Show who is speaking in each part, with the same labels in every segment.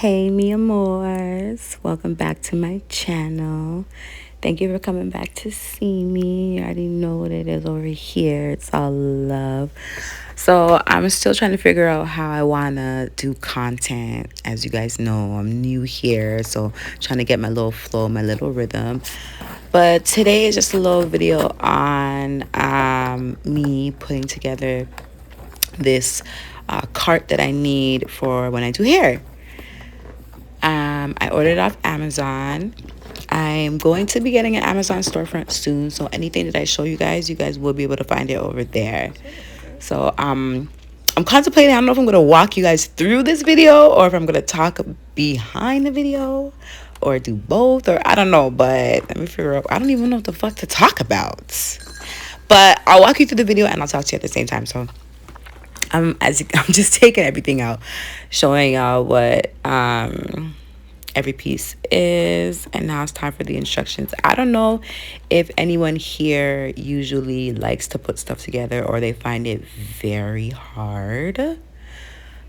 Speaker 1: Hey, Mi Amors. Welcome back to my channel. Thank you for coming back to see me. You already know what it is over here. It's all love. So I'm still trying to figure out how I want to do content. As you guys know, I'm new here. So trying to get my little flow, my little rhythm. But today is just a little video on me putting together this cart that I need for when I do hair. I ordered off Amazon. I'm going to be getting an Amazon storefront soon, so anything that I show you guys will be able to find it over there. So I'm contemplating. I don't know if I'm going to walk you guys through this video or if I'm going to talk behind the video or do both, or I don't know. But let me figure out. I don't even know what the fuck to talk about. But I'll walk you through the video and I'll talk to you at the same time. So I'm just taking everything out, showing y'all what every piece is, and now it's time for the instructions. I don't know if anyone here usually likes to put stuff together or they find it very hard,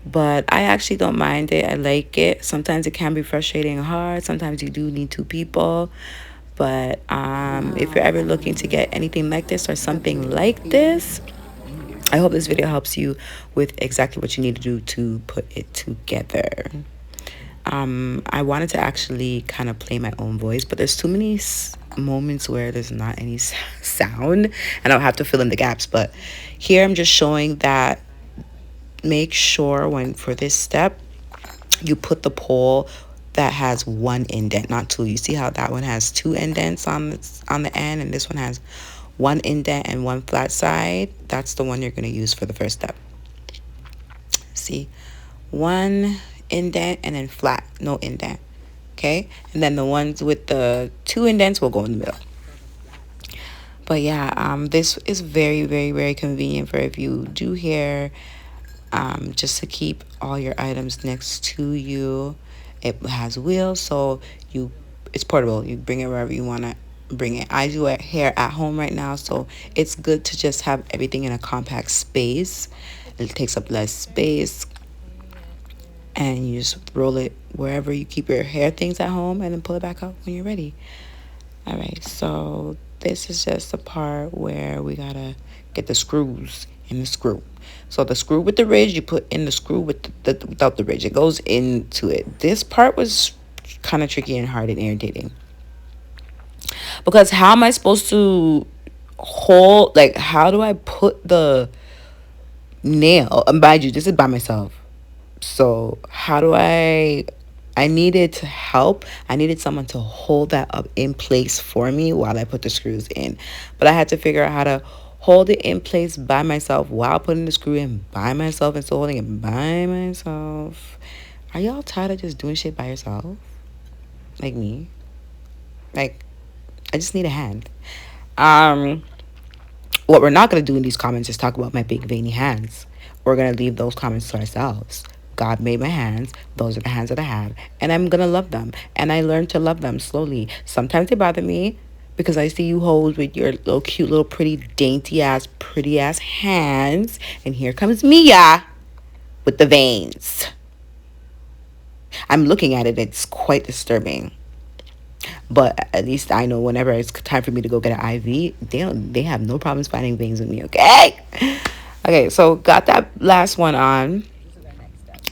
Speaker 1: but I actually don't mind it. I like it. Sometimes it can be frustrating and hard. Sometimes you do need two people. But if you're ever looking to get anything like this or something like this, I hope this video helps you with exactly what you need to do to put it together. I wanted to actually kind of play my own voice, but there's too many moments where there's not any sound, and I'll have to fill in the gaps. But here I'm just showing that make sure for this step, you put the pole that has one indent, not two. You see how that one has two indents on the end, and this one has one indent and one flat side? That's the one you're going to use for the first step. See, one indent and then flat, no indent. Okay, and then the ones with the two indents will go in the middle. But yeah, this is very, very, very convenient for if you do hair, just to keep all your items next to you. It has wheels, so it's portable. You bring it wherever you want to bring it. I do hair at home right now, so it's good to just have everything in a compact space. It takes up less space, and you just roll it wherever you keep your hair things at home, and then pull it back out when you're ready. All right, so this is just the part where we gotta get the screws in the screw. So the screw with the ridge, you put in the screw without the ridge. It goes into it. This part was kind of tricky and hard and irritating, because how am I supposed to hold, like, how do I put the nail? And mind you, this is by myself. So how do I needed to help. I needed someone to hold that up in place for me while I put the screws in. But I had to figure out how to hold it in place by myself while putting the screw in by myself and still holding it by myself. Are y'all tired of just doing shit by yourself? Like me? Like, I just need a hand. What we're not going to do in these comments is talk about my big veiny hands. We're going to leave those comments to ourselves. God made my hands. Those are the hands that I have. And I'm going to love them. And I learned to love them slowly. Sometimes they bother me because I see you hoes with your little cute, little pretty, dainty ass, pretty ass hands. And here comes Mia with the veins. I'm looking at it. It's quite disturbing. But at least I know whenever it's time for me to go get an IV, they have no problems finding veins with me, okay? Okay, so got that last one on.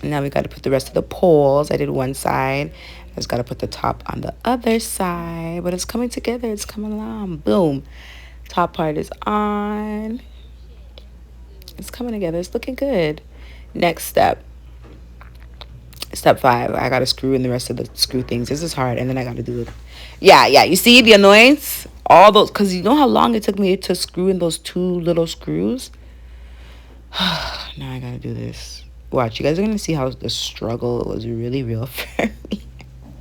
Speaker 1: Now we got to put the rest of the poles. I did one side. I just got to put the top on the other side. But it's coming together. It's coming along. Boom. Top part is on. It's coming together. It's looking good. Next step. Step 5. I got to screw in the rest of the screw things. This is hard. And then I got to do it. Yeah. You see the annoyance? All those. Because you know how long it took me to screw in those 2 little screws? Now I got to do this. Watch, you guys are going to see how the struggle was really real for me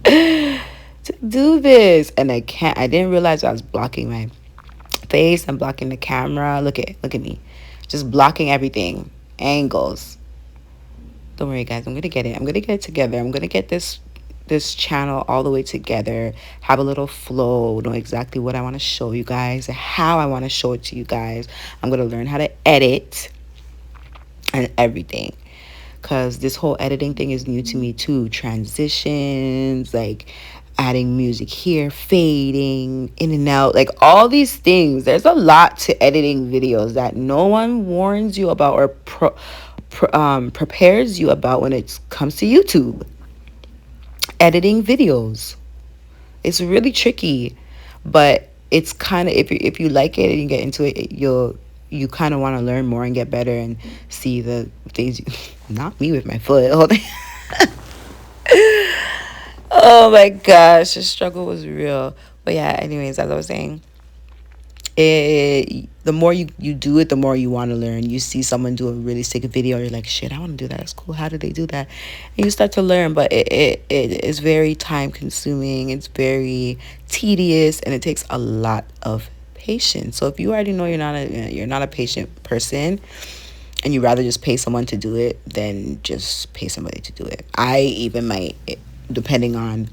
Speaker 1: to do this. And I didn't realize I was blocking my face and blocking the camera. Look at me. Just blocking everything. Angles. Don't worry, guys. I'm going to get it. I'm going to get it together. I'm going to get this channel all the way together. Have a little flow. Know exactly what I want to show you guys. How I want to show it to you guys. I'm going to learn how to edit and everything. because this whole editing thing is new to me too. Transitions, like adding music here, fading in and out, like all these things. There's a lot to editing videos that no one warns you about or prepares you about when it comes to YouTube. Editing videos, it's really tricky, but it's kind of, if you like it and you get into it, you kind of want to learn more and get better and see the things not me with my foot. Hold on. Oh my gosh, the struggle was real. But yeah, anyways, as I was saying, the more you do it, the more you want to learn. You see someone do a really sick video, you're like, shit, I want to do that. That's cool. How did they do that? And you start to learn, but it is very time consuming. It's very tedious, and it takes a lot of patience. So if you already know you're not a patient person, and you rather just pay someone to do it, then just pay somebody to do it. I even might, depending on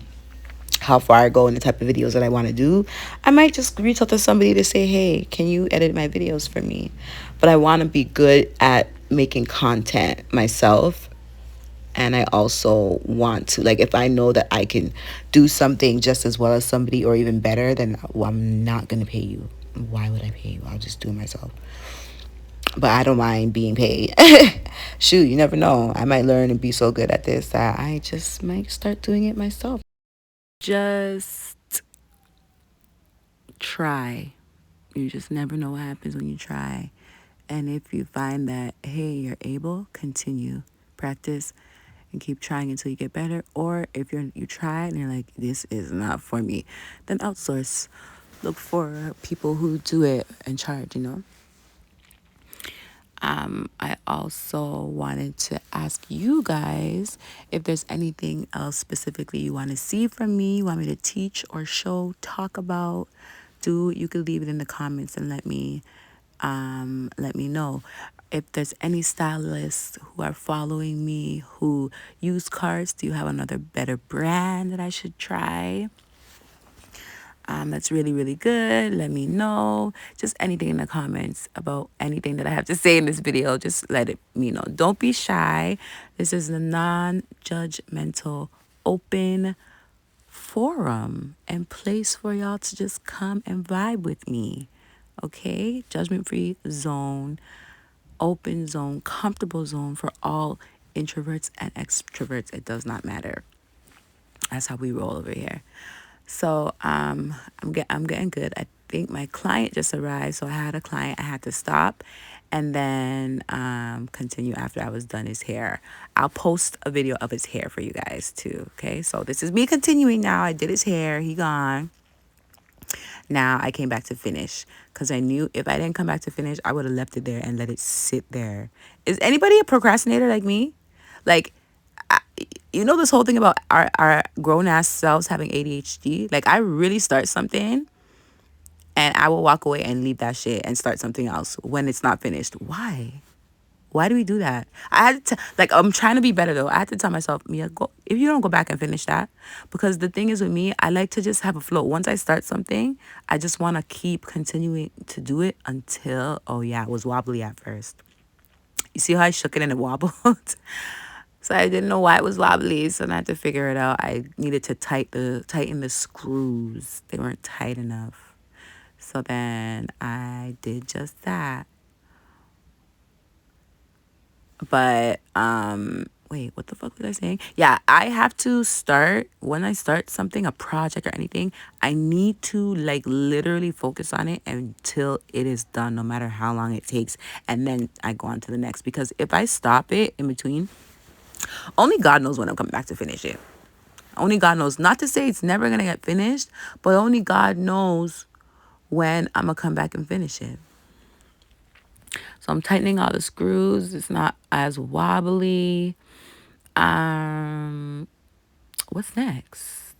Speaker 1: how far I go and the type of videos that I want to do, I might just reach out to somebody to say, hey, can you edit my videos for me? But I want to be good at making content myself. And I also want to, like, if I know that I can do something just as well as somebody or even better, then I'm not going to pay you. Why would I pay you? I'll just do it myself. But I don't mind being paid. Shoot, you never know. I might learn and be so good at this that I just might start doing it myself. Just try. You just never know what happens when you try. And if you find that, hey, you're able, continue. Practice and keep trying until you get better. Or if you try and you're like, this is not for me, then outsource. Look for people who do it and charge, you know? I also wanted to ask you guys if there's anything else specifically you want to see from me, you want me to teach or show, talk about, do. You could leave it in the comments and let me know. If there's any stylists who are following me who use cards, do you have another better brand that I should try? That's really, really good. Let me know. Just anything in the comments about anything that I have to say in this video. Just let it me know. Don't be shy. This is a non-judgmental, open forum and place for y'all to just come and vibe with me. Okay? Judgment-free zone, open zone, comfortable zone for all introverts and extroverts. It does not matter. That's how we roll over here. So I'm getting good. I think my client just arrived, so I had a client. I had to stop, and then continue after I was done his hair. I'll post a video of his hair for you guys too. Okay, so this is me continuing now. I did his hair. He gone. Now I came back to finish because I knew if I didn't come back to finish, I would have left it there and let it sit there. Is anybody a procrastinator like me? Like, you know this whole thing about our grown-ass selves having ADHD? Like, I really start something and I will walk away and leave that shit and start something else when it's not finished. Why? Why do we do that? I had to, like, I'm trying to be better though. I had to tell myself, Mia, go, if you don't go back and finish that. Because the thing is with me, I like to just have a flow. Once I start something, I just want to keep continuing to do it until, oh yeah, it was wobbly at first. You see how I shook it and it wobbled? So I didn't know why it was wobbly, so I had to figure it out. I needed to tighten the screws. They weren't tight enough. So then I did just that. But wait, what the fuck was I saying? Yeah, I have to start, when I start something, a project or anything, I need to like literally focus on it until it is done, no matter how long it takes. And then I go on to the next. Because if I stop it in between, only God knows when I'm coming back to finish it. Only God knows. Not to say it's never going to get finished, but only God knows when I'm going to come back and finish it. So I'm tightening all the screws. It's not as wobbly. What's next?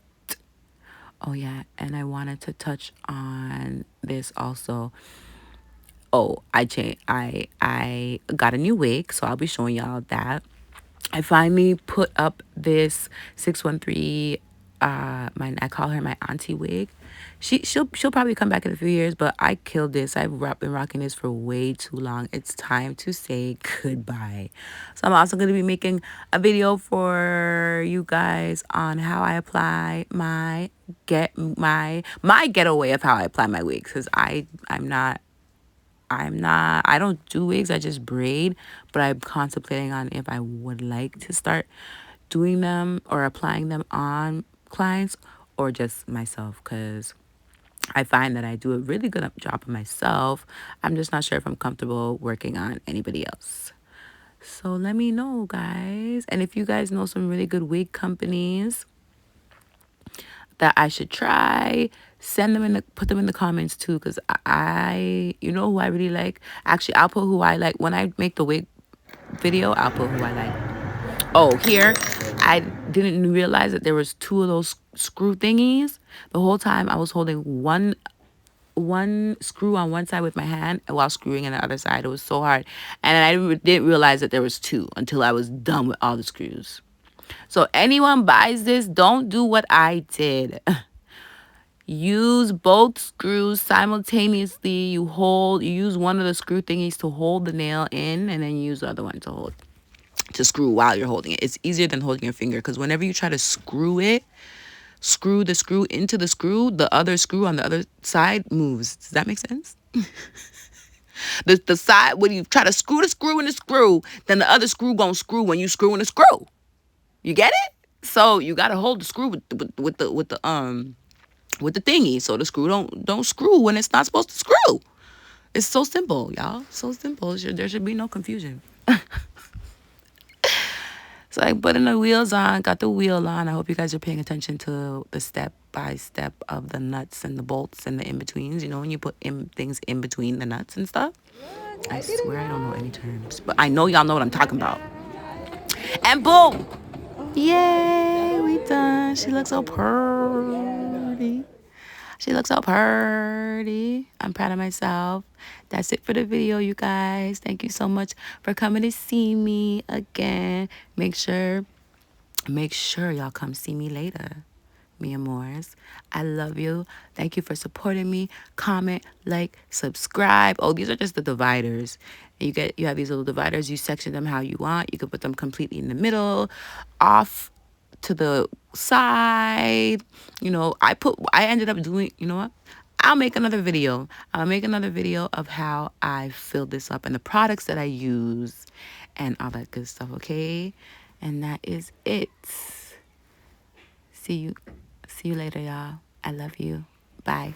Speaker 1: Oh, yeah. And I wanted to touch on this also. Oh, I got a new wig, so I'll be showing y'all that. I finally put up this 613 I call her my auntie wig. She'll probably come back in a few years, but I killed this. Been rocking this for way too long. It's time to say goodbye. So I'm also gonna be making a video for you guys on how I apply my getaway of how I apply my wigs, because I don't do wigs, I just braid, but I'm contemplating on if I would like to start doing them or applying them on clients or just myself, because I find that I do a really good job of myself. I'm just not sure if I'm comfortable working on anybody else. So let me know, guys. And if you guys know some really good wig companies that I should try, put them in the comments too, because you know who I really like. Actually, I'll put who I like when I make the wig video. I'll put who I like. Oh, here, I didn't realize that there was two of those screw thingies. The whole time I was holding one screw on one side with my hand while screwing on the other side. It was so hard, and I didn't realize that there was two until I was done with all the screws. So anyone buys this, don't do what I did. Use both screws simultaneously. You use one of the screw thingies to hold the nail in, and then you use the other one to screw while you're holding it. It's easier than holding your finger, because whenever you try to screw the screw into the screw, the other screw on the other side moves. Does that make sense? The side, when you try to screw the screw in the screw, then the other screw gonna screw when you screw in the screw. You get it? So you gotta hold the screw with the thingy, so the screw don't screw when it's not supposed to screw. It's so simple, y'all. So simple. There should be no confusion. So I putting the wheels on, got the wheel on. I hope you guys are paying attention to the step by step of the nuts and the bolts and the in-betweens. You know, when you put things in between the nuts and stuff. I swear I don't know any terms, but I know y'all know what I'm talking about. And boom! Yay, we done. She looks so pretty. She looks so pretty. I'm proud of myself. That's it for the video, you guys. Thank you so much for coming to see me again. Make sure y'all come see me later. Mi Amors, I love you. Thank you for supporting me. Comment, like, subscribe. Oh, these are just the dividers. You have these little dividers. You section them how you want. You can put them completely in the middle, off to the side. You know, I ended up doing, you know what? I'll make another video. I'll make another video of how I filled this up and the products that I use and all that good stuff, okay? And that is it. See you later, y'all. I love you. Bye.